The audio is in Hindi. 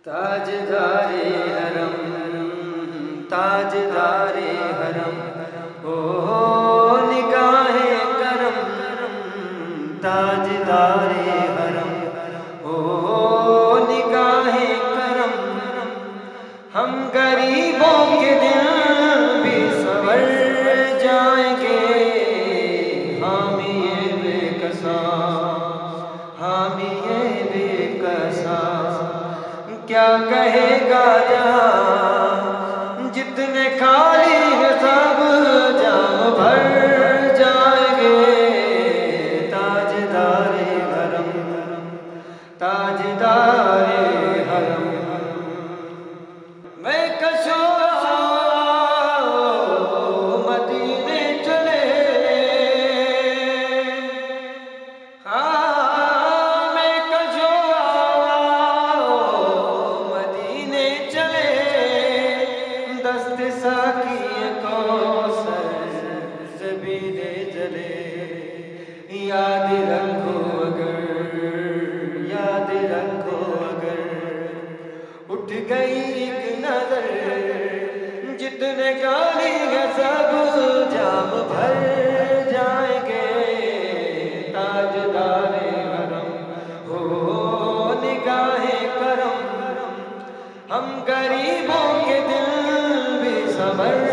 ताजदारे हरम ताजदारे हरम ओ निगाहे करम ताजदारे हरम ओ निगाहे करम। हम गरीबों के दिल भी संवर जाएंगे हामी ये बेकसा हामी ये बेकसा। क्या कहेगा जहाँ जितने खाली है सब जाम भर जाएंगे ताजदारे हरम ताजदारे हरम। मैं कशो मदीने चले याद रखो अगर उठ गई एक नजर जितने गाली है सब जाम भर जाएंगे ताजदारे हरम हो निगाहे करम। हम गरीबों के दिल भी संवर